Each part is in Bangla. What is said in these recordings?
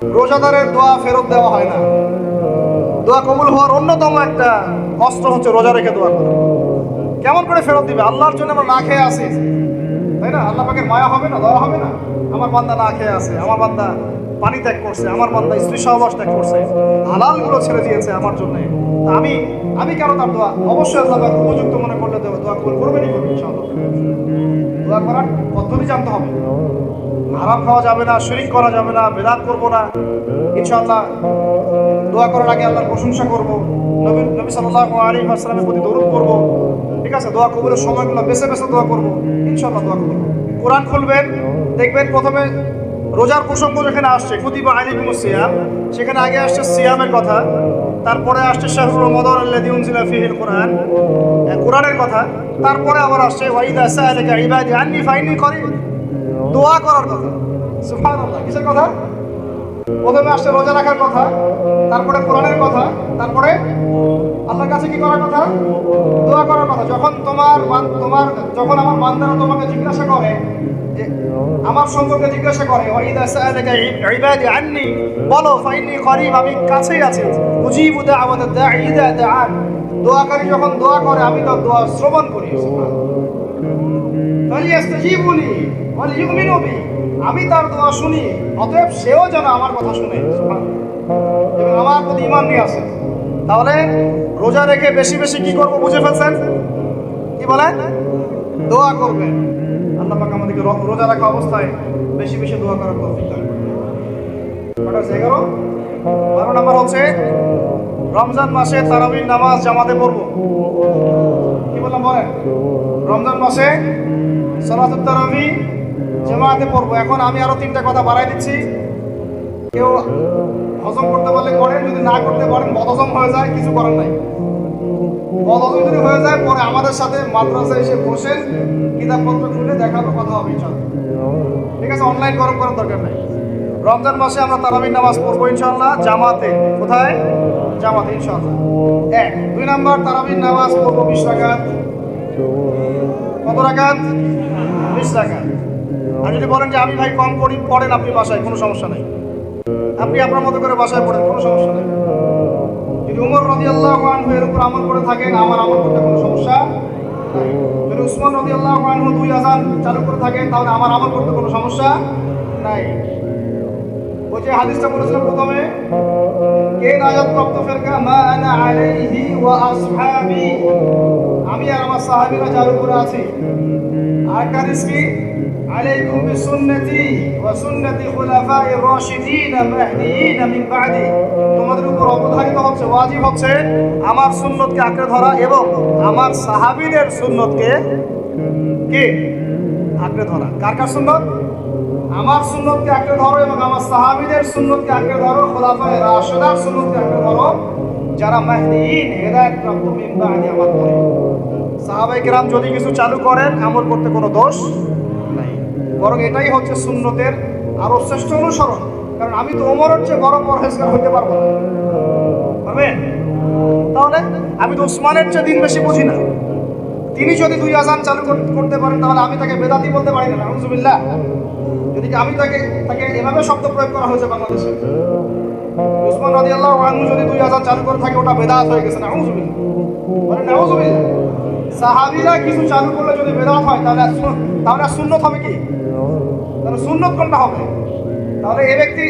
রোজাদারের দোয়া ফেরত দেওয়া হয় না। দোয়া কবুল হওয়ার অন্যতম একটা অস্ত্র হচ্ছে রোজা রেখে দোয়া করা। কেমন করে ফেরত দিবে? আল্লাহর জন্য আমরা না খেয়ে আসি, তাই না? আল্লাহ পাকের মায়া হবে না, দয়া হবে না? আমার বান্দা না খেয়ে আছে, আমার বান্দা পানি ত্যাগ করছে, আমার বান্দা স্ত্রী সহবাস ত্যাগ করছে, হালালগুলো ছেড়ে দিয়েছে আমার জন্য। তা আমি আমি কেন তার দোয়া? অবশ্যই আল্লাহ পাক উপযুক্ত মনে করলে দোয়া কবুল করবেনই করবেন ইনশাআল্লাহ। দোয়া করার পদ্ধতি জানতে হবে। হারাম খাওয়া যাবে না, শিরক করা যাবে না, বেদাত করব না। ইনশাআল্লাহ দোয়া করার আগে আল্লাহর প্রশংসা করব, নবী সাল্লাল্লাহু আলাইহি ওয়াসাল্লামের প্রতি দরুদ পড়ব। ঠিক আছে? দোয়া কবুলের সময়গুলো বেছে বেছে দোয়া করব, ইনশাআল্লাহ দোয়া কবুল। কোরআন খুলবেন, দেখবেন প্রথমে রোজার প্রসঙ্গ যেখানে আসছে কুতিবা আলাইকুমুস সিয়াম, সেখানে আগে আসছে সিয়ামের কথা, তারপরে আসছে শাহরুর রমাদান আল্লাযী উনজিলা ফীহিল কুরআন, কোরআনের কথা, তারপরে আবার আসছে ওয়াইদা সাআলাকা ইবাদি আন্নী ফাইন্নী করিব, দোয়া করার কথা। সুবহানাল্লাহ, কিসের কথা? প্রথমে আসছে রোজা রাখার কথা, তারপরে কোরআনের কথা, তারপরে আল্লাহর কাছে কি করার কথা? দোয়া করার কথা। যখন যখন আমার বান্দারা তোমাকে জিজ্ঞাসা করে, যে আমার সম্পর্কে জিজ্ঞাসা করে, ওয়াইদা সাআলাকা ইবাদি আন্নী, বলো ফাইন্নী করিব, আমি কাছেই আছি, উজিবু দাওয়াতাদ দাঈ ইযা দাআন, দোয়াকারী যখন দোয়া করে আমি তার দোয়া শ্রবণ করি। ফালিয়াস্তাজিবুলি ওয়ালিউমিনু বি, আমি তার দোয়া শুনি, অতএব সেও যেন আমার কথা শুনে এবং আমার প্রতি ঈমান নিয়ে আসে। তাহলে রোজা রেখে বেশি বেশি কি করব বুঝে ফেলছেন? কি বলেন? দোয়া করবেন। আল্লাহ পাক আমাদেরকে রোজা রাখা অবস্থায় বেশি বেশি দোয়া করার তৌফিক দান করুন। কটা 11? 12 নম্বর হচ্ছে রমজান মাসে তারাবির নামাজ জামাতে পড়ব। কি বললাম বলেন? রমজান মাসে সালাতুত তারাবি জামাতে পড়ব। এখন আমি আরো 3টা কথা বাড়াই দিচ্ছি। কেউ হজম করতে পারলে করেন, যদি না করতে পারেন বদহজম হয়ে যায়, কিছু করার নাই। বদহজম যদি হয়ে যায়, পরে আমাদের সাথে মাদ্রাসায় এসে বসেন, কিতাবপত্র খুলে দেখাবো, কথা হবে ইনশাআল্লাহ। ঠিক আছে? অনলাইন গরম করার দরকার নাই। রমজান মাসে আমরা তারাবির নামাজ পড়বো ইনশাআল্লাহ জামাতে। কোথায়? জামাতে ইনশাআল্লাহ। 2 নম্বর তারাবির নামাজ পড়বো 20 রাকাত। কত রাকাত? 20 রাকাত। আর যদি বলেন যে আমি ভাই কম করি, পড়েন আপনি বাসায়, কোনো সমস্যা নাই। আপনি আপনার মতো করে বাসায় পড়েন, কোনো সমস্যা নেই। যদি উমর রাদিয়াল্লাহু আনহু এর উপর আমল করে থাকেন, আমার আমল করতে কোনো সমস্যা নাই। যদি উসমান রাদিয়াল্লাহু আনহু 2 আযান চালু করে থাকেন, তাহলে আমার আমল করতে কোনো সমস্যা নাই। ওই যে হাদিসটা বলেছিলাম প্রথমে, কে নাজাত প্রাপ্ত ফেরকা, মা আনা আলাইহি ওয়া আসহাবি, আমি আর আমার সাহাবীরা যার উপরে আছি। আর হাদিস কি? আলাইকুম বিসুন্নতি ওয়া সুন্নতি খুলাফায়ে রাশিদিন মাহদিয়িন মিন বা'দি, তোমাদের উপর অবধারিত হচ্ছে, ওয়াজিব হচ্ছে আমার সুন্নতকে আঁকড়ে ধরা এবং আমার সাহাবীদের সুন্নতকে কি আঁকড়ে ধরা। কার কার সুন্নত? আমার সুন্নতকে আঁকড়ে ধরো এবং আমার সাহাবীদের সুন্নতকে আঁকড়ে ধরো, খুলাফায়ে রাশিদার সুন্নতকে আঁকড়ে ধরো, যারা মাহদিয়িন হেদায়েত প্রাপ্ত মিন বা'দি, আমার পরে। সাহাবায়ে কেরাম যদি কিছু চালু করেন, আমল করতে কোনো দোষ নাই, বরং এটাই হচ্ছে সুন্নতের আরো শ্রেষ্ঠ অনুসরণ। কারণ আমি তো ওমরের চেয়ে বড় পরহেজগার হইতে পারবো না, পারবেন? তাহলে আমি তো উসমানের চেয়ে দিন বেশি বুঝি না। তিনি যদি 2 আযান চালু করতে পারেন, তাহলে আমি তাকে বেদাতি বলতে পারি না, নাউযুবিল্লাহ। যদি আমি তাকে এভাবে শব্দ প্রয়োগ করা হয়েছে বাংলাদেশে, উসমান রাদিয়াল্লাহু আনহু যদি 2 আযান চালু করে থাকে, ওটা বেদাত হয়ে গেছে, নাউযুবিল্লাহ। বলেন নাউযুবিল্লাহ। সাহাবীরা কিছু চালু করলে যদি বেদাত হয়, তাহলে সুন্নত হবে কি? তাহলে সুন্নত কোনটা হবে? তাহলে এই ব্যক্তি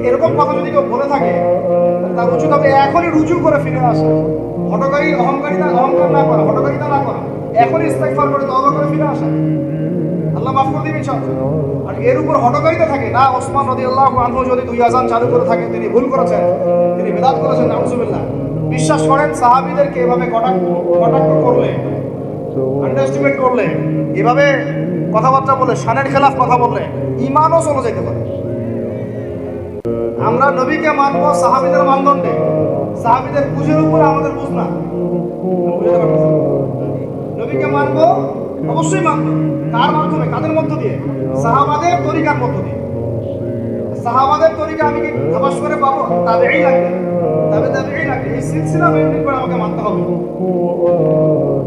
এরকম কথা যদি কেউ বলে থাকে, তার উচিত হবে এখনই রুজু করে ফিরে আসা, অহংকার না করা, হঠকারিতা না করা, এখনই ইস্তেগফার করে তওবা করে ফিরে আসা, আল্লাহ মাফ করে দিবেন ইনশাআল্লাহ। আর এর উপর হঠকারিতা থাকে না, ওসমান রাদিয়াল্লাহু আনহু যদি 2 আযান চালু করে থাকে, তিনি ভুল করেছেন, তিনি বিদআত করেছেন, নাউযুবিল্লাহ। বিশ্বাস করেন, সাহাবীদেরকে এভাবে কটাক্ষ করলে, আন্ডারএস্টিমেট করলে, এভাবে কথাবার্তা বলে, শানের খেলাফ কথা বললে ঈমানও চলে যেতে পারে। আমরা নবীকে মানবো সাহাবীদের মানদণ্ডে, সাহাবীদের বুঝের উপরে আমাদের বুঝ না। নবীকে মানবো, অবশ্যই মানবো। কার মাধ্যমে? কাদের মধ্য দিয়ে? সাহাবাদের তরিকার মধ্য দিয়ে। সাহাবাদের তরিকা আমি কি ধাপাস করে পাবো? তাবেঈ লাগবে, তাবেঈ লাগবে, এই সিলসিলা মেইনটেইন করে আমাকে মানতে হবে।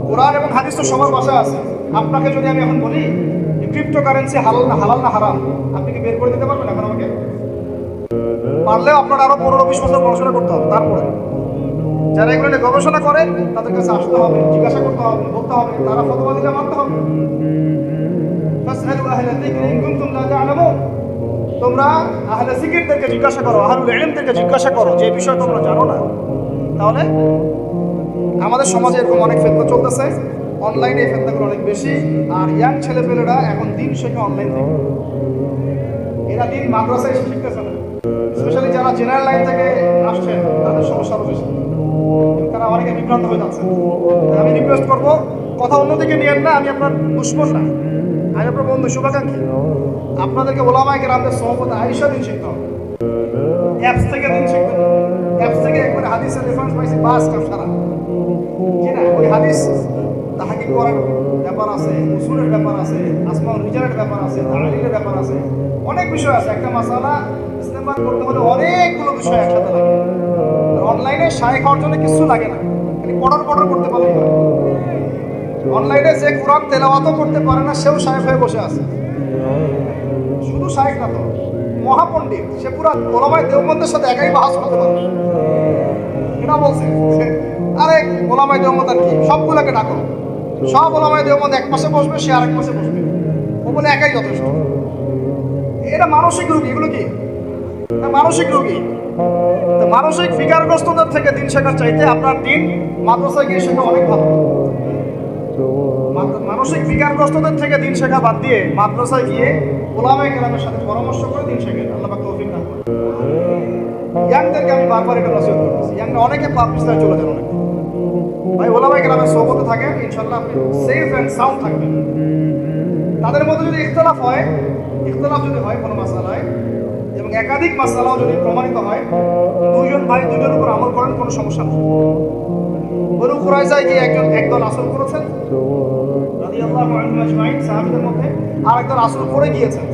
কোরআন এবং হাদিস তো সবার ভাষায় আছে। আপনাকে যদি আমি এখন বলি যে ক্রিপ্টোকারেন্সি হালাল না হারাম, আপনি কি বের করে দিতে পারবেন এখন আমাকে? পারলেও আপনার আরো 15-20 বছর পড়াশোনা করতে হবে। তারপরে যারা এগুলো নিয়ে গবেষণা করে তাদের কাছে আসতে হবে, জিজ্ঞাসা করতে হবে, বলতে হবে, তারা ফতোয়া দিলে মানতে হবে। ফাসআলু আহলা যিকরি ইন কুনতুম লা তা'লামুন, তোমরা আহলে জিকিরদেরকে জিজ্ঞাসা করো, আহলুল ইলমদেরকে জিজ্ঞাসা করো যে বিষয় তোমরা জানো না। তাহলে আমাদের সমাজে এরকম অনেক ফিতনা চলতেছে, অনলাইনে এই ফিতনাগুলো অনেক বেশি। আর ইয়াং ছেলেপেলেরা এখন দিন শেখে অনলাইন থেকে, এরা দিন মাদ্রাসায় এসে শিখতেছে না। স্পেশালি যারা জেনারেল লাইন থেকে আসছেন তাদের সমস্যা আরও বেশি, তারা অনেকে বিভ্রান্ত হয়ে যাচ্ছে। আমি রিকোয়েস্ট করবো, কথা অন্যদিকে নিয়েন না, আমি আপনার দুশ্মন না, আমি আপনার বন্ধু, শুভাকাঙ্ক্ষী। আপনাদেরকে ওলামায়ে কেরামদের সোহবতে আয়েশা দিন শিখতে হবে, অ্যাপস থেকে দিন শিখবেন। অ্যাপস থেকে একবারে হাদিসের রেফারেন্স পাইছি বাস কাপ সারা, জি না? ওই হাদিস তাহাকিক করার ব্যাপার আছে, উসুলের ব্যাপার আছে, আসমাউল রিজালের ব্যাপার আছে, তাহলিলের ব্যাপার আছে, অনেক বিষয় আছে। একটা মাসালা ইস্তেমবার করতে হলে অনেকগুলো বিষয় একসাথে লাগে। আর অনলাইনে শায়েখ হওয়ার জন্য কিছু লাগে না, খালি পড়ার করতে পারলেই হয়। অনলাইনে যে কোরআন তেলাওয়াতও করতে পারে না সেও শায়েখ হয়ে বসে আছে। শুধু শায়েখ না তো, মহাপণ্ডিত, সে পুরো ওলামায়ে দেওবন্দের সাথে একাই বাহাস করতে পারে। এটা বলছে, আরে ওলামায়ে দেওবন্দ আর কি, সবগুলোকে ডাকো, সব ওলামায়ে দেওবন্দ এক পাশে বসবে, সে আরেক পাশে বসবে, ও বলে একাই যথেষ্ট। এটা মানসিক রোগী, এগুলো কি মানসিক রোগী। মানসিক ফিকারগ্রস্তদের থেকে দিন শেখার চাইতে আপনার দিন মাদ্রাসায় গিয়ে শেখা অনেক ভালো। মানসিক বিকারগ্রস্তদের থেকে দিন শেখা বাদ দিয়ে মাদ্রাসায় গিয়ে ওলামায়ে কেরামের সাথে পরামর্শ করে দিন শেখেন। আল্লাহ পাক তৌফিক দান করেন। ইয়াংদেরকে আমি বারবার এটা নসিহত করতেছি, ইয়াংরা অনেকে পাপ পিছনে চলে যান। অনেকে ভাই ওলামায়ে কেরামের সোহবতে থাকেন, ইনশাআল্লাহ আপনি সেফ অ্যান্ড সাউন্ড থাকবেন। তাদের মধ্যে যদি ইখতিলাফ যদি হয় কোনো মাসালায়, এবং একাধিক মাসালাও যদি প্রমাণিত হয়, দুইজন ভাই দুইজনের উপর আমল করেন, কোনো সমস্যা নেই। বনু কুরাইজায় গিয়ে একদল আসল করেছেন রাদিয়াল্লাহু আনহুম আজমাইন, সাহাবীদের মধ্যে, আর একদল আসল করে গিয়েছেন।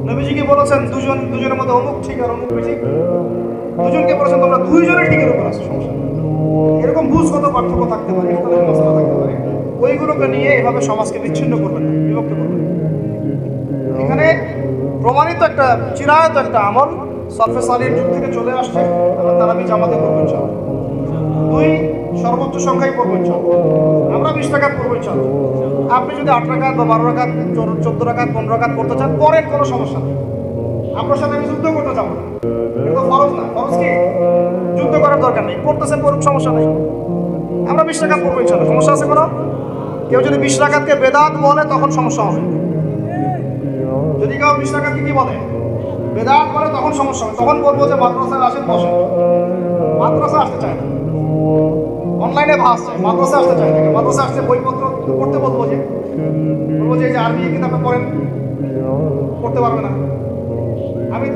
নবীজিকে বলেছেন দুজনের মধ্যে অমুক ঠিক আর অমুক বেঠিক। দুজনকে বলেছেন তোমরা দুইজনের ঠিকের উপর আছো, সমস্যা নেই। এরকম বুঝগত পার্থক্য থাকতে পারে, ইখতিলাফি মাসালা থাকতে পারে, ওইগুলোকে নিয়ে এভাবে সমাজকে বিচ্ছিন্ন করবেন না, বিভক্ত করবেন। এখানে প্রমাণিত একটা চিরায়ত একটা আমল সলফে সালিহীন যুগ থেকে চলে আসছে, আমরা তারাবি জামাতে পড়বো ইনশাআল্লাহ। দুই সর্বোচ্চ সংখ্যায় পড়বো ইনশাআল্লাহ, আমরা 20 রাকাত পড়বো ইনশাআল্লাহ। আপনি যদি 8 রাকাত বা 12 রাকাত, 14 রাকাত, 15 রাকাত পড়তে চান পড়েন, কোনো সমস্যা নেই। আপনার সাথে আমি যুদ্ধ করতে যাবো না, এটা তো ফরজ না। ফরজ কি? যুদ্ধ করার দরকার নেই, পড়তেছেন পড়ুন, সমস্যা নেই। আমরা 20 রাকাত পড়বো ইনশাআল্লাহ, সমস্যা আছে কোনো? কেউ যদি 20 রাকাতকে বেদাত বলে তখন সমস্যা হবে। যদি কেউ 20 রাকাতকে কি বলে, বেদাত বলে, তখন সমস্যা হবে। তখন বলবো যে মাদ্রাসায় আসেন, বসেন। মাদ্রাসা আসতে চায় না, অনলাইনে ভাস চায়, মাদ্রাসা আসতে চায় না। মাদ্রাসা আসতে বইপত্র পড়তে বলবো যে এই যে আরবি কিতাবে পড়েন, পড়তে পারবে না। আমি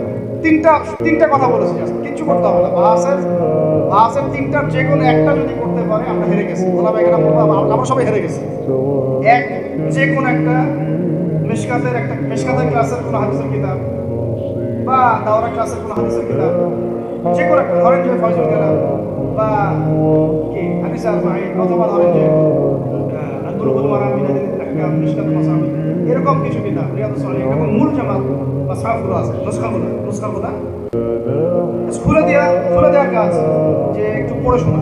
তিনটা কথা বলেছি, কিচ্ছু করতে হবে না। ভাসের তিনটার যে কোনো একটা যদি করতে পারে আমরা হেরে গেছি। ওলামায়ে কেরাম আমরা সবাই হেরে গেছি। এক, যে কোনো একটা মেশকাতের ক্লাসের কোনো হাদিসের কিতাব বা দাওরা ক্লাসের কোনো হাদিসের কিতাব, যে কোনো একটা, ধরেন যে ফয়জুল কালাম বা কি হাদিস আরবাঈন, অথবা ধরেন যে বুলুগুল মারাম, মিনাজুল আহকাম, মিশকাতুল মাসাবিহ, এরকম কিছু কিতাব, রিয়াদুস সালিহিন, এরকম মূল জামাত বা সাফগুলো আছে, নুসখাগুলো খুলে দেওয়ার কাজ, যে একটু পড়ে শোনা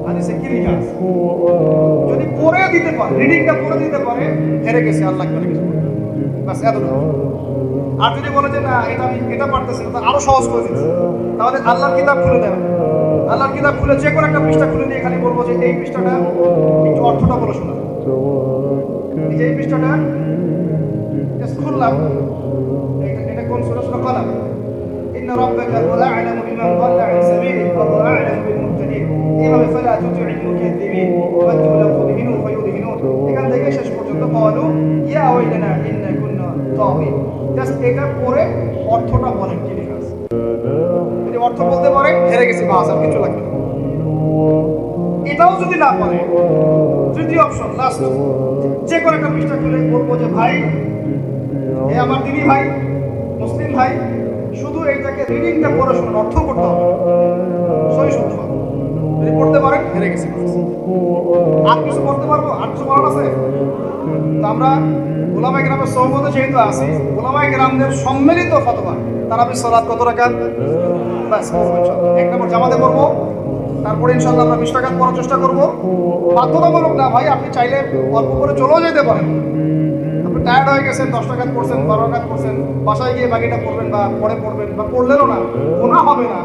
হাদিসে কি লেখা আছে। যদি পড়ে দিতে পারে, রিডিংটা পড়ে দিতে পারে, হেরে গেছে, আর লাগবে না কিছু, বাস এতটুকু। আর যদি বলে যে না এটা পারতেছি না, আরো সহজ করে দিচ্ছি, তাহলে আল্লাহর কিতাব খুলে দেবেন। আল্লাহর কিতাব খুলে যে কোনো একটা পৃষ্ঠা খুলে দিয়ে খালি বলবো যে এই পৃষ্ঠাটা একটু অর্থটা বলে শোনা। এই পৃষ্ঠাটা খুললাম, এটা কোন সূরা? সূরা কলম। ইন্না রাব্বাকা হুয়া আ'লামু বিমান দাল্লা আন সাবিলিহি ওয়া হুয়া আ'লামু বিল মুহতাদিন। এভাবে ফালা তুতি'ল মুকাদ্দিবিন ওয়াদু লাউ তুদহিনু ফায়ুদহিনুন। এখান থেকে শেষ পর্যন্ত ক্বালু ইয়া ওয়াইলানা ইন্না কুন্না তাগিন। জাস্ট এটা পড়ে অর্থটা বলেন কি লেখা আছে। যদি অর্থ বলতে পারে, হেরে গেছি, বাস, আর কিছু লাগবে না। এটাও যদি না পারে, তৃতীয় অপশন, লাস্ট, যে কোনো একটা পৃষ্ঠা খুলে বলবো যে ভাই, এ আমার দিনী ভাই, মুসলিম ভাই, শুধু এইটাকে রিডিংটা পড়ে শুনুন, অর্থ করতে হবে, সহি শুদ্ধ হবে। যদি পড়তে পারেন, হেরে গেছি। আর কিছু পড়তে পারবো? আর কিছু বলার আছে? তো আমরা ওলামায়ে কেরামের সোহবতে যেহেতু আছি, ওলামায়ে কেরামদের সম্মিলিত ফতোয়া তারাবির সালাত কত রাকাত? ব্যাস করবো ইনশাআল্লাহ। এক নম্বর জামাতে করবো, তারপরে ইনশাআল্লাহ আমরা 20 রাকাত পড়ার চেষ্টা করবো। বাধ্যতামূলক না ভাই, আপনি চাইলে অল্প করে চলেও যেতে পারেন। আপনি টায়ার্ড হয়ে গেছেন, 10 রাকাত পড়ছেন, 12 রাকাত পড়ছেন, বাসায় গিয়ে বাকিটা পড়বেন বা পরে পড়বেন বা পড়লেনও না, গুনাহ হবে না।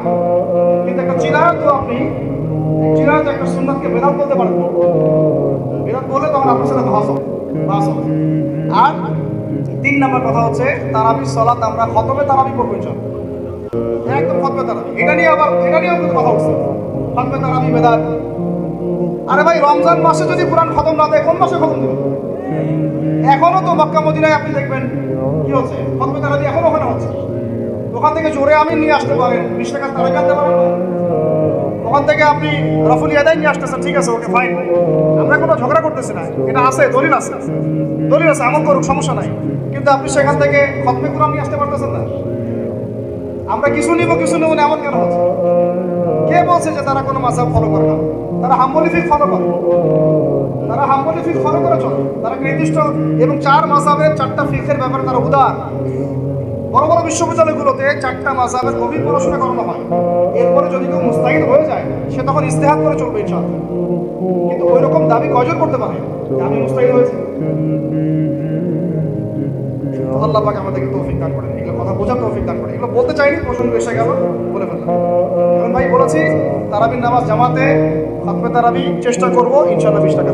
কিন্তু একটা চিরায়ত, আপনি চিরায়ত একটা সুন্নাতকে বেদাত বলতে পারেন। বেদাত বললে তখন আপনার সাথে ভাস হবে। আর 3 নম্বর কথা হচ্ছে তারাবির সালাত আমরা খতমে তারাবি পড়বো ইনশাআল্লাহ। একদম খতমে তারাবি। এটা নিয়েও কিন্তু কথা উঠছে, খতমে তারাবি বেদাত। আরে ভাই, রমজান মাসে যদি কোরআন খতম না দেয়, কোন মাসে খতম দেবে? এখনো তো মক্কা মদিনায় আপনি দেখবেন কি হচ্ছে, খতমে তারাবি এখনো ওখানে হচ্ছে। ওখান থেকে জোরে আমি নিয়ে আসতে পারেন, 20 টাকা তারাবি আনতে পারেন না। ওখান থেকে আপনি রফুল ইয়াদাই নিয়ে আসতেছেন, ঠিক আছে, ওকে ফাইন, আমরা কোনো ঝগড়া করতেছি না, এটা আছে, দলিল আছে, দলিল আছে, এমন করুক, সমস্যা নাই। কিন্তু আপনি সেখান থেকে খতমে কোরআন নিয়ে আসতে পারতেছেন না। আমরা কিছু নিব না, এমন কেন হচ্ছে? কে বলছে যে তারা কোনো মাযহাব ফলো করে না? তারা হাম্বলি ফিকহ ফলো করে, তারা হাম্বলি ফিকহ ফলো করে চলে। তারা নির্দিষ্ট এবং 4 মাযহাবের 4টা ফিকহের ব্যাপারে তারা উদার। বড় বড় বিশ্ববিদ্যালয়গুলোতে 4টা মাযহাবের গভীর পড়াশোনা করানো হয়। এরপরে যদি কেউ মুস্তাহিদ হয়ে যায়, সে তখন ইজতিহাদ করে চলবে ইনশাআল্লাহ। কিন্তু ওই রকম দাবি কয়জন করতে পারে যে আমি মুস্তাহিদ হয়েছি? আল্লাহ পাক আমাদেরকে তৌফিক দান করেন, এগুলো কথা বোঝার তৌফিক দান করেন। এগুলো বলতে চাইনি, প্রসঙ্গ এসে গেল, বলে ফেললাম। এখন ভাই বলেছি তারাবির নামাজ জামাতে খতমে তারাবি চেষ্টা করবো ইনশাআল্লাহ 20 টাকা।